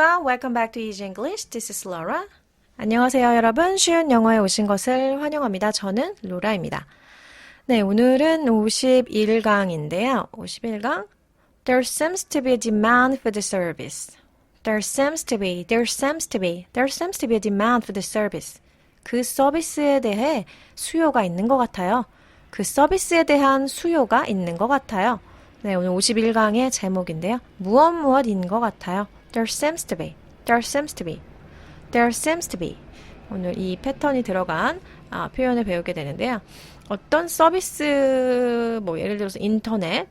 Hello, welcome back to Easy English. This is Laura. 안녕하세요, 여러분. 쉬운 영어에 오신 것을 환영합니다. 저는 로라입니다. 네, 오늘은 51강인데요. 51강. There seems to be a demand for the service. There seems to be a demand for the service. 그 서비스에 대해 수요가 있는 것 같아요. 그 서비스에 대한 수요가 있는 것 같아요. 네, 오늘 51강의 제목인데요. 무엇인 것 같아요. There seems to be. There seems to be. There seems to be. 오늘 이 패턴이 들어간 표현을 배우게 되는데요. 어떤 서비스, 예를 들어서 인터넷,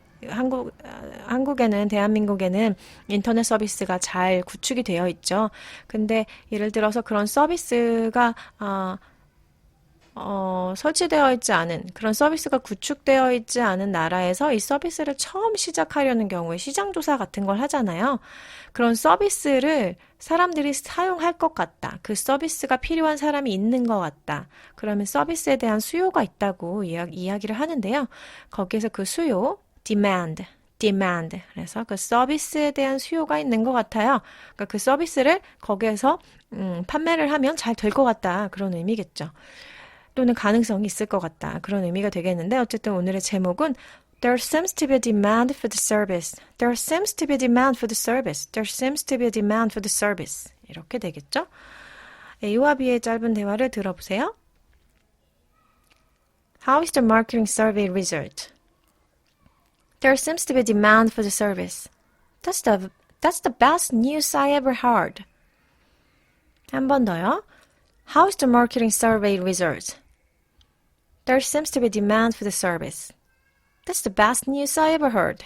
한국에는, 대한민국에는 인터넷 서비스가 잘 구축이 되어 있죠. 근데 예를 들어서 그런 서비스가, 설치되어 있지 않은, 그런 서비스가 구축되어 있지 않은 나라에서 이 서비스를 처음 시작하려는 경우에 시장조사 같은 걸 하잖아요. 그런 서비스를 사람들이 사용할 것 같다. 그 서비스가 필요한 사람이 있는 것 같다. 그러면 서비스에 대한 수요가 있다고 이야기를 하는데요. 거기에서 그 수요, demand. 그래서 그 서비스에 대한 수요가 있는 것 같아요. 그러니까 그 서비스를 거기에서 판매를 하면 잘 될 것 같다. 그런 의미겠죠. 또는 가능성이 있을 것 같다. 그런 의미가 되겠는데 어쨌든 오늘의 제목은 There seems to be a demand for the service. There seems to be a demand for the service. There seems to be a demand for the service. 이렇게 되겠죠? A와 B의 짧은 대화를 들어보세요. How is the marketing survey result? There seems to be a demand for the service. That's the best news I ever heard. 한 번 더요. How is the marketing survey result? There seems to be demand for the service. That's the best news I ever heard.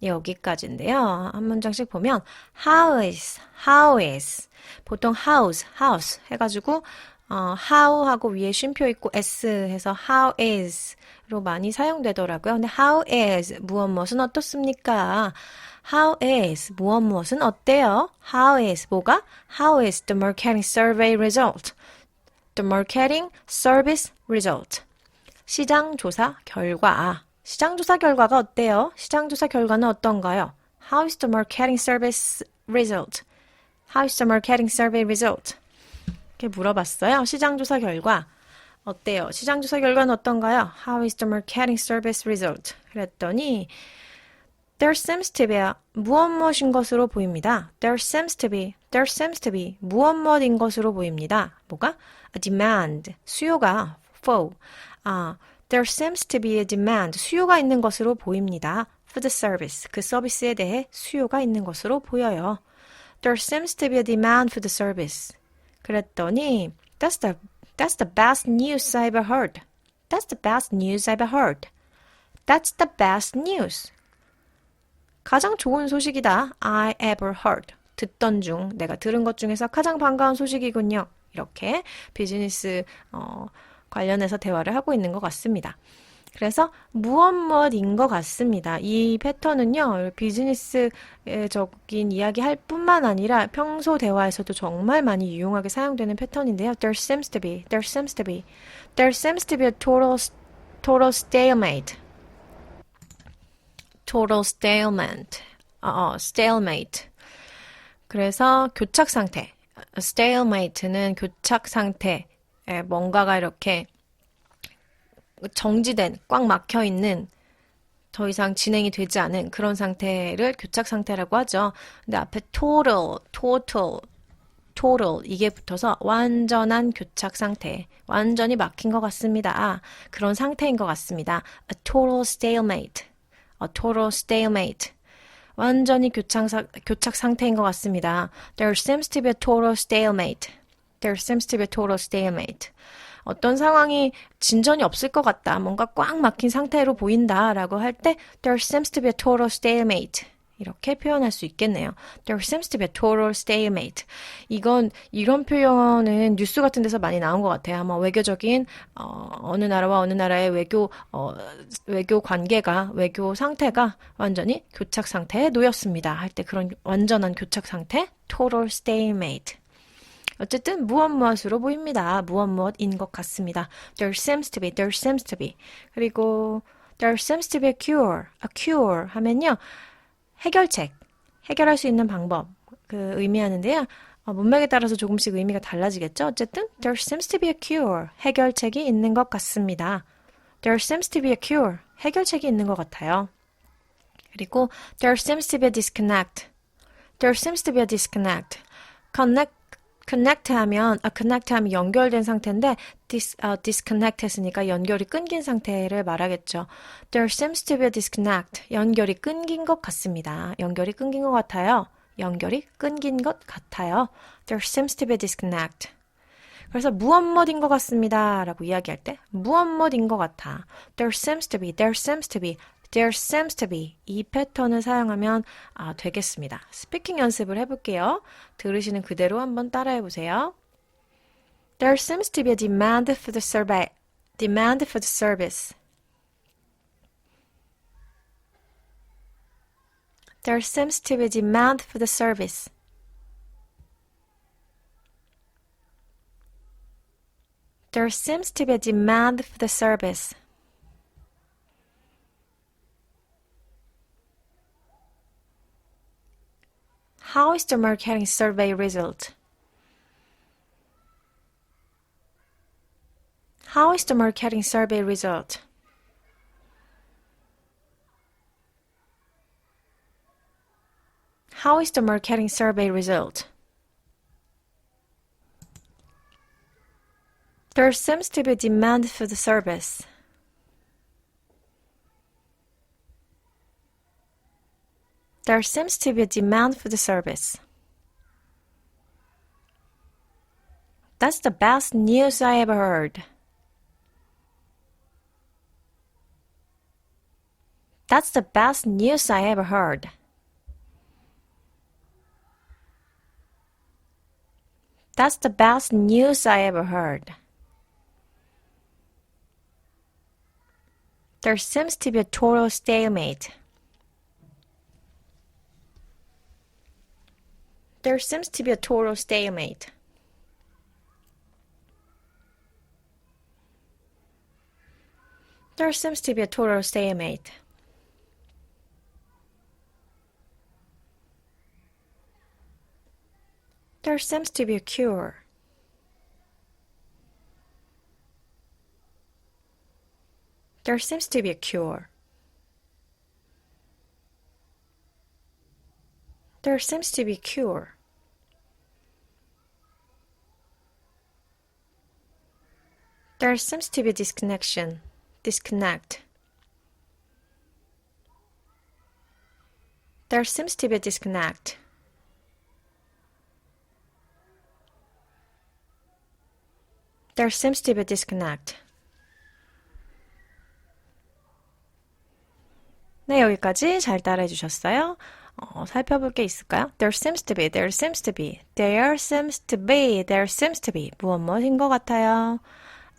여기까지인데요. 한 문장씩 보면 how is 보통 house 해가지고 how 하고 위에 쉼표 있고 s 해서 how is로 많이 사용되더라고요. 근데 how is 무엇은 어떻습니까? How is 무엇은 어때요? How is 뭐가? How is the marketing survey result? The marketing service result. 시장조사 결과. 시장조사 결과가 어때요? 시장조사 결과는 어떤가요? How is the marketing service result? How is the marketing survey result? 이렇게 물어봤어요. 시장조사 결과 어때요? 시장조사 결과는 어떤가요? How is the marketing service result? 그랬더니 There seems to be 무엇인 것으로 보입니다. There seems to be 무엇인 것으로 보입니다. 뭐가? A demand, 수요가 for. There seems to be a demand, 수요가 있는 것으로 보입니다. For the service, 그 서비스에 대해 수요가 있는 것으로 보여요. There seems to be a demand for the service. 그랬더니 That's the best news I ever heard. That's the best news I ever heard. That's the best news. 가장 좋은 소식이다. I ever heard. 듣던 중, 내가 들은 것 중에서 가장 반가운 소식이군요. 이렇게 비즈니스 관련해서 대화를 하고 있는 것 같습니다. 그래서 무엇인 것 같습니다. 이 패턴은요, 비즈니스적인 이야기 할 뿐만 아니라 평소 대화에서도 정말 많이 유용하게 사용되는 패턴인데요. There seems to be a total stalemate. stalemate. 그래서 교착 상태. stalemate는 교착 상태. 뭔가가 이렇게 정지된, 꽉 막혀 있는, 더 이상 진행이 되지 않은 그런 상태를 교착 상태라고 하죠. 근데 앞에 total 이게 붙어서 완전한 교착 상태, 완전히 막힌 것 같습니다. 그런 상태인 것 같습니다. A total stalemate. 완전히 교착 상태인 것 같습니다. There seems to be a total stalemate. 어떤 상황이 진전이 없을 것 같다. 뭔가 꽉 막힌 상태로 보인다. 라고 할 때 There seems to be a total stalemate. 이렇게 표현할 수 있겠네요. There seems to be a total stalemate. 이런 표현은 뉴스 같은 데서 많이 나온 것 같아요. 아마 외교적인, 어느 나라와 어느 나라의 외교 관계가, 외교 상태가 완전히 교착 상태에 놓였습니다. 할 때 그런 완전한 교착 상태, total stalemate. 어쨌든 무엇으로 보입니다. 무엇인 것 같습니다. There seems to be. 그리고 there seems to be a cure 하면요. 해결책, 해결할 수 있는 방법, 의미하는데요. 문맥에 따라서 조금씩 의미가 달라지겠죠. 어쨌든 there seems to be a cure. 해결책이 있는 것 같습니다. There seems to be a cure. 해결책이 있는 것 같아요. 그리고 there seems to be a disconnect. There seems to be a disconnect. connect 하면 연결된 상태인데 disconnect 했으니까 연결이 끊긴 상태를 말하겠죠. There seems to be a disconnect. 연결이 끊긴 것 같습니다. 연결이 끊긴 것 같아요. 연결이 끊긴 것 같아요. There seems to be a disconnect. 그래서 무엇뭇인 것 같습니다 라고 이야기할 때 무엇뭇인 것 같아. There seems to be, there seems to be, there seems to be 이 패턴을 사용하면 되겠습니다. 스피킹 연습을 해볼게요. 들으시는 그대로 한번 따라해 보세요. There seems to be a demand for the survey. Demand for the service. There seems to be a demand for the service. There seems to be a demand for the service. How is the marketing survey result? How is the marketing survey result? How is the marketing survey result? There seems to be a demand for the service. There seems to be a demand for the service. That's the best news I ever heard. That's the best news I ever heard. That's the best news I ever heard. There seems to be a total stalemate. There seems to be a total stalemate. There seems to be a total stalemate. There seems to be a cure. There seems to be a cure. There seems to be a cure. There seems to be a disconnection. Disconnect. There seems to be a disconnect. There seems to be a disconnect. 네, 여기까지 잘 따라해 주셨어요? 살펴볼 게 있을까요? There seems to be, there seems to be, there seems to be, there seems to be. 무엇인 것 같아요?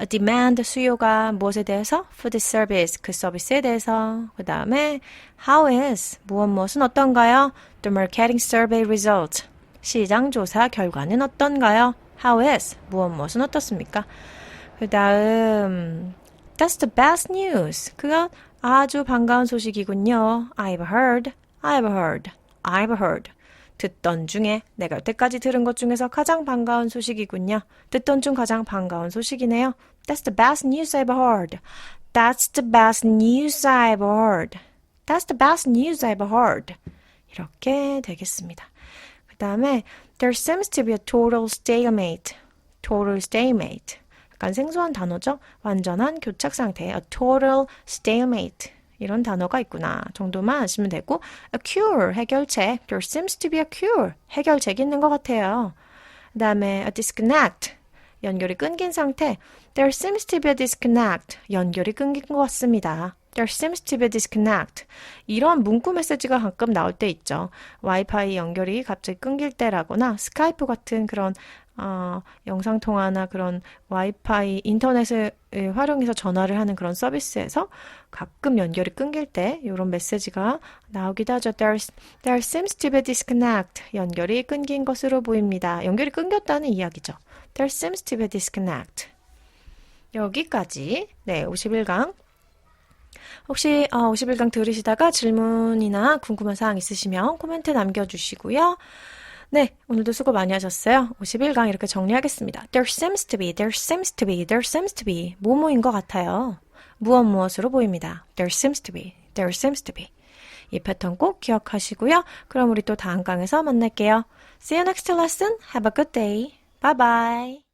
A demand, 수요가 무엇에 대해서? For the service, 그 서비스에 대해서. 그 다음에 how is, 무엇은 어떤가요? The marketing survey result, 시장 조사 결과는 어떤가요? How is, 무엇은 어떻습니까? 그 다음 That's the best news, 그건 아주 반가운 소식이군요. I've heard, I've heard, I've heard. 듣던 중에 내가 여태까지 들은 것 중에서 가장 반가운 소식이군요. 듣던 중 가장 반가운 소식이네요. That's the best news I've heard. That's the best news I've heard. That's the best news I've heard. 이렇게 되겠습니다. 그 다음에 There seems to be a total stalemate. Total stalemate. 약간 생소한 단어죠? 완전한 교착 상태. A total stalemate. 이런 단어가 있구나 정도만 아시면 되고 a cure, 해결책. There seems to be a cure. 해결책이 있는 것 같아요. 그 다음에 a disconnect. 연결이 끊긴 상태. There seems to be a disconnect. 연결이 끊긴 것 같습니다. There seems to be a disconnect. 이런 문구 메시지가 가끔 나올 때 있죠. 와이파이 연결이 갑자기 끊길 때라거나 스카이프 같은 그런 영상통화나 그런 와이파이 인터넷을 활용해서 전화를 하는 그런 서비스에서 가끔 연결이 끊길 때 이런 메시지가 나오기도 하죠. There seems to be a disconnect. 연결이 끊긴 것으로 보입니다. 연결이 끊겼다는 이야기죠. There seems to be a disconnect. 여기까지 51강. 혹시 51강 들으시다가 질문이나 궁금한 사항 있으시면 코멘트 남겨주시고요. 네, 오늘도 수고 많이 하셨어요. 51강 이렇게 정리하겠습니다. There seems to be, there seems to be, there seems to be. 뭐뭐인 것 같아요. 무엇으로 보입니다. There seems to be, there seems to be. 이 패턴 꼭 기억하시고요. 그럼 우리 또 다음 강에서 만날게요. See you next lesson. Have a good day. Bye bye.